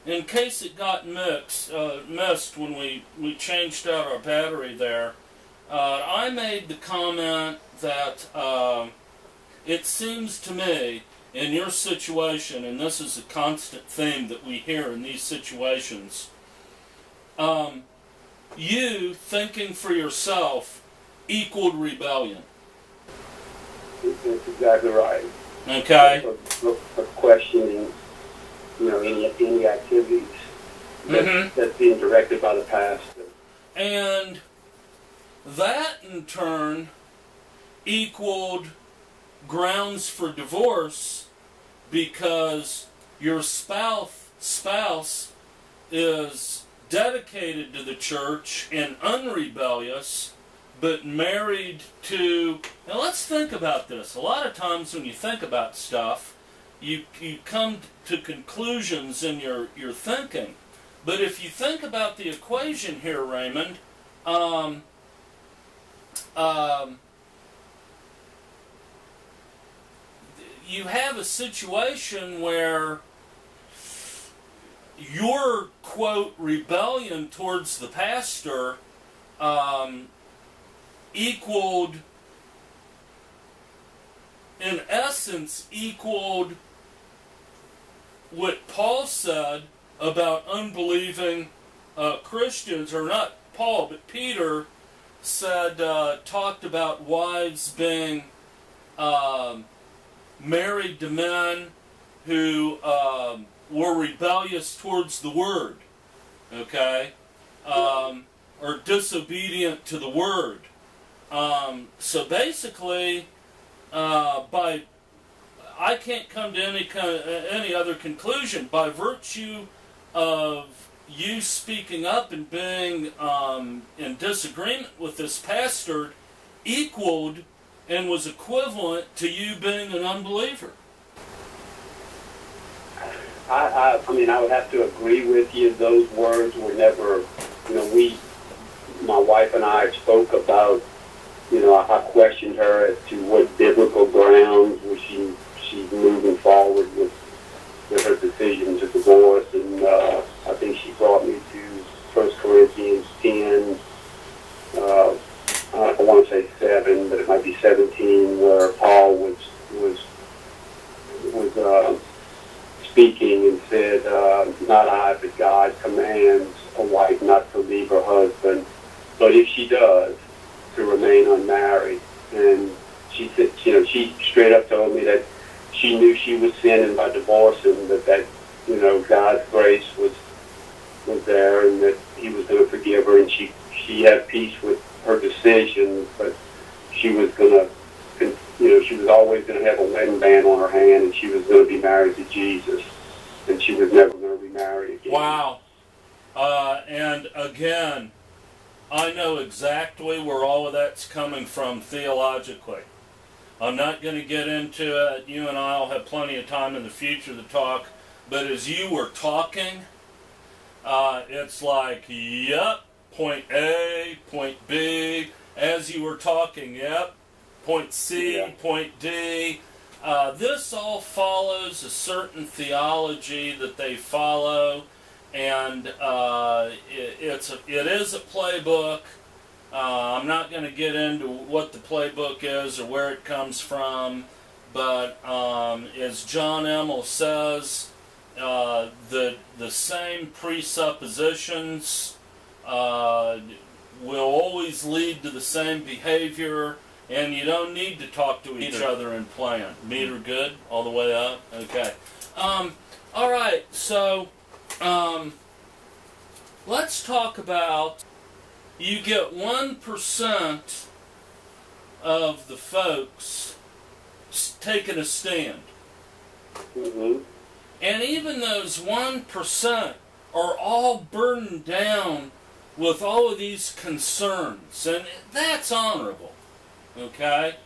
in case it got missed when we changed out our battery there, I made the comment that it seems to me in your situation, and this is a constant theme that we hear in these situations, you thinking for yourself equaled rebellion. That's exactly right. Okay. For questioning, any activities that's being directed by the pastor. And that in turn equaled grounds for divorce because your spouse is dedicated to the church and unrebellious, but married to... Now let's think about this. A lot of times when you think about stuff, you come to conclusions in your thinking. But if you think about the equation here, Raymond, you have a situation where your, quote, rebellion towards the pastor equaled, in essence, equaled what Paul said about unbelieving Christians, or not Paul, but Peter said, talked about wives being married to men who were rebellious towards the word, okay, or disobedient to the word. So basically, I can't come to any other conclusion. By virtue of you speaking up and being in disagreement with this pastor, equaled and was equivalent to you being an unbeliever. I would have to agree with you. Those words were never, my wife and I spoke about, I questioned her as to what biblical grounds was she's moving forward with her decision to divorce, and I think she brought me to 1 Corinthians 10, I want to say 7, but it might be 17, where Paul was speaking and said, not I, but God commands a wife not to leave her husband, but if she does, to remain unmarried. And she said, she straight up told me that she knew she was sinning by divorcing, but that, God's grace was there and that he was going to forgive her, and she had peace with her decision, but she was going to, she was always going to have a wedding band on her hand, and she was going to be married to Jesus, and she was never going to be married again. Wow. And again, I know exactly where all of that's coming from theologically. I'm not going to get into it. You and I will have plenty of time in the future to talk. But as you were talking, it's like, yep, point A, point B. As you were talking, yep, point C, yeah. Point D. This all follows a certain theology that they follow. And it is a playbook. I'm not going to get into what the playbook is or where it comes from, but as John Emmel says, the same presuppositions will always lead to the same behavior, and you don't need to talk to each other and plan. Meter good? All the way up? Okay. All right, so... let's talk about, you get 1% of the folks taking a stand. Mm-hmm. And even those 1% are all burdened down with all of these concerns. And that's honorable. Okay?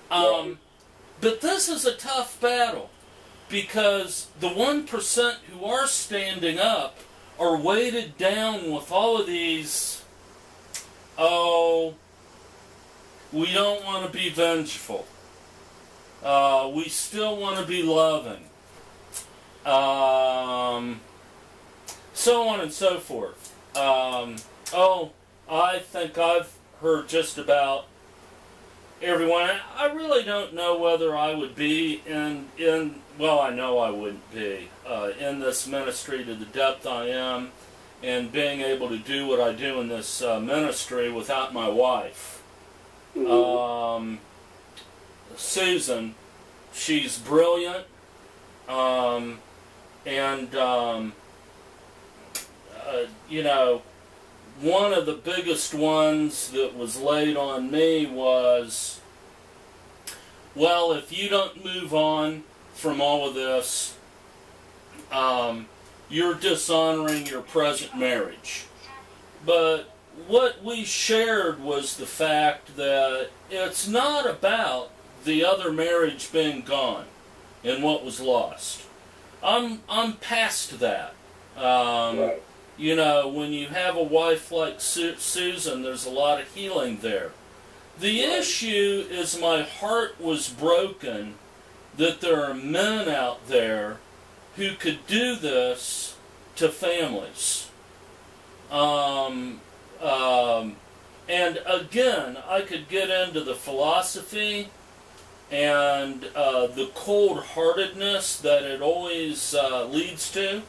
But this is a tough battle, because the 1% who are standing up are weighted down with all of these, we don't want to be vengeful. We still want to be loving. so on and so forth. Oh, I think I've heard just about everyone. I really don't know whether I would be well, I know I wouldn't be in this ministry to the depth I am, and being able to do what I do in this ministry without my wife. Susan, she's brilliant, you know, one of the biggest ones that was laid on me was, well, if you don't move on from all of this, you're dishonoring your present marriage. But what we shared was the fact that it's not about the other marriage being gone and what was lost. I'm past that. Right. You know, when you have a wife like Susan, there's a lot of healing there. The issue is my heart was broken that there are men out there who could do this to families. And again, I could get into the philosophy and the cold-heartedness that it always leads to.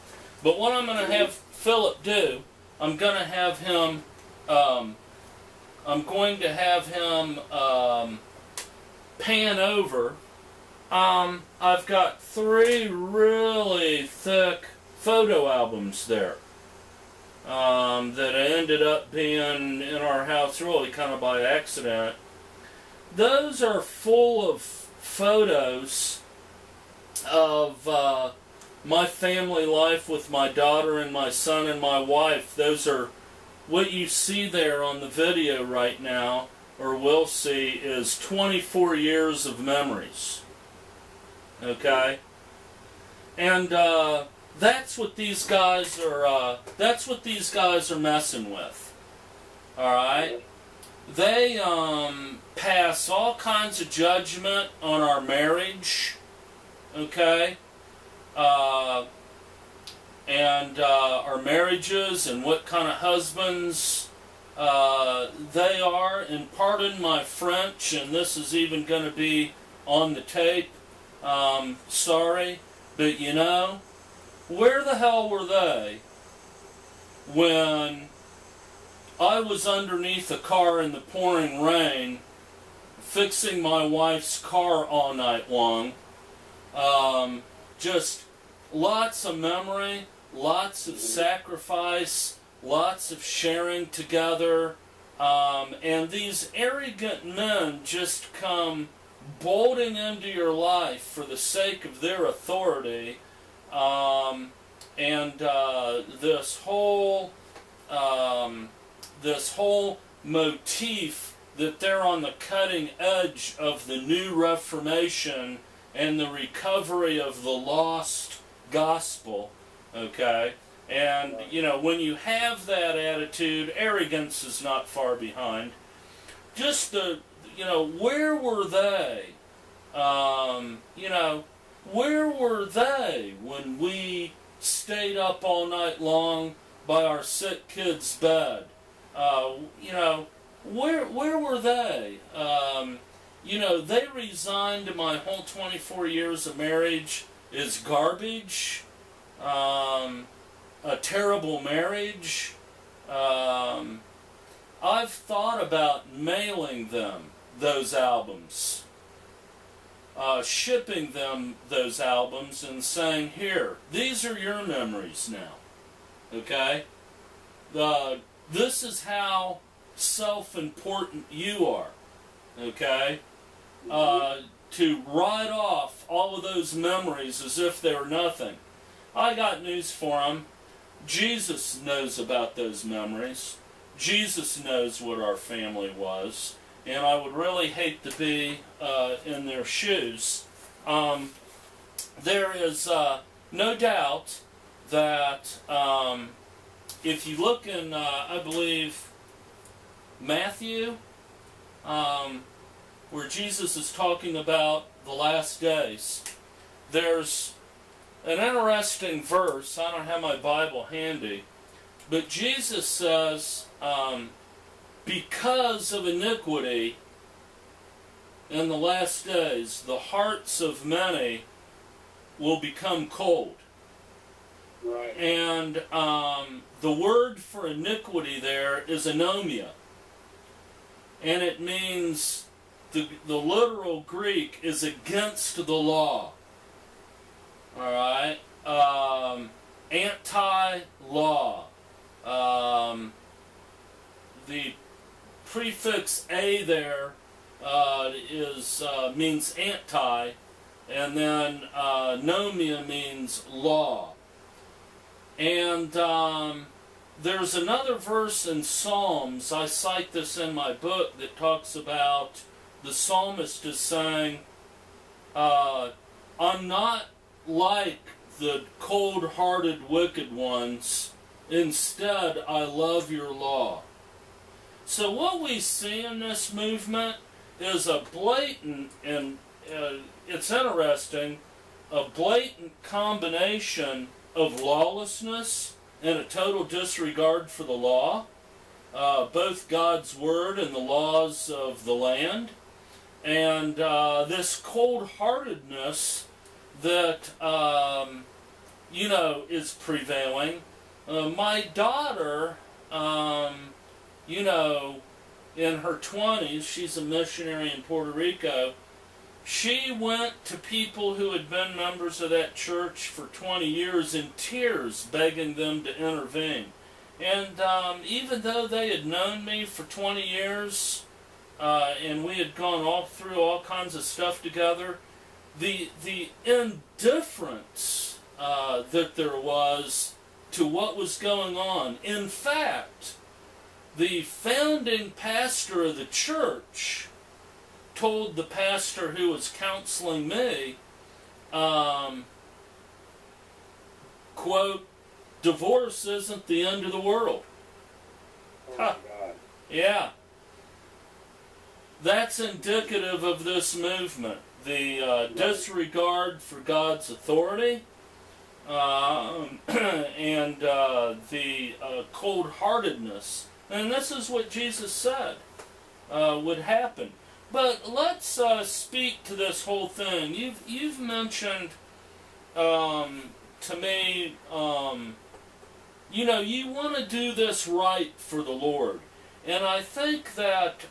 But what I'm going to have Philip do, I'm going to have him pan over. I've got 3 really thick photo albums there that ended up being in our house really kind of by accident. Those are full of photos of my family life with my daughter and my son and my wife. Those are what you see there on the video right now, or will see, is 24 years of memories. Okay? And that's what these guys are messing with. Alright? They pass all kinds of judgment on our marriage. Okay? And our marriages and what kind of husbands they are. And pardon my French, and this is even going to be on the tape. Sorry, but you know, where the hell were they when I was underneath a car in the pouring rain fixing my wife's car all night long? Just lots of memory, lots of sacrifice, lots of sharing together, and these arrogant men just come bolting into your life for the sake of their authority, and this whole motif that they're on the cutting edge of the new Reformation and the recovery of the lost gospel, okay? And, you know, when you have that attitude, arrogance is not far behind. Just the, you know, where were they? You know, where were they when we stayed up all night long by our sick kid's bed? You know, where were they? You know, they resigned my whole 24 years of marriage is garbage, a terrible marriage. I've thought about mailing them those albums, shipping them those albums and saying, here, these are your memories now, okay? This is how self-important you are, okay? To write off all of those memories as if they were nothing. I got news for them. Jesus knows about those memories. Jesus knows what our family was. And I would really hate to be in their shoes. There is no doubt that if you look in, I believe, Matthew, where Jesus is talking about the last days, there's an interesting verse. I don't have my Bible handy, but Jesus says, because of iniquity in the last days, the hearts of many will become cold. Right. And the word for iniquity there is anomia. And it means, the literal Greek is against the law. Alright? Anti-law. The prefix "a" there means anti, and then nomia means law. And there's another verse in Psalms, I cite this in my book, that talks about the psalmist is saying, I'm not like the cold-hearted wicked ones, instead I love your law. So what we see in this movement is a blatant, and it's interesting, a blatant combination of lawlessness and a total disregard for the law, both God's word and the laws of the land, and this cold-heartedness that is prevailing. My daughter, in her 20s, she's a missionary in Puerto Rico. She went to people who had been members of that church for 20 years in tears, begging them to intervene. And even though they had known me for 20 years, and we had gone through all kinds of stuff together, the indifference that there was to what was going on. In fact, the founding pastor of the church told the pastor who was counseling me, quote, "Divorce isn't the end of the world." Oh my God. Yeah. That's indicative of this movement. The disregard for God's authority, and the cold-heartedness. And this is what Jesus said would happen. But let's speak to this whole thing. You've mentioned to me, you want to do this right for the Lord. And I think that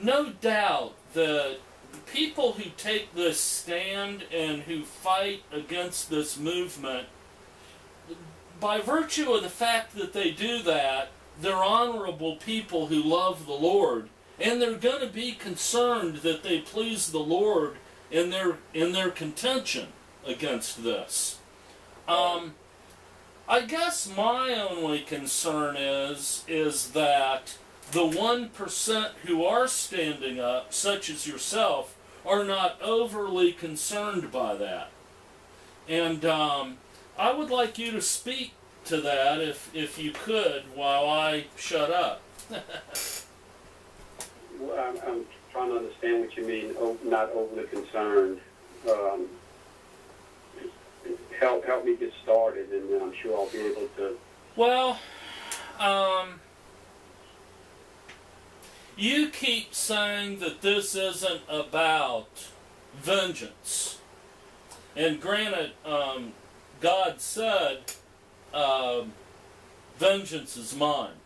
no doubt the people who take this stand and who fight against this movement, by virtue of the fact that they do that, they're honorable people who love the Lord, and they're going to be concerned that they please the Lord in their contention against this. I guess my only concern is that the 1% who are standing up, such as yourself, are not overly concerned by that. And I would like you to speak to that, if you could, while I shut up. Well, I'm trying to understand what you mean, not overly concerned. Help me get started, and then I'm sure I'll be able to... Well, you keep saying that this isn't about vengeance. And granted, God said, vengeance is mine.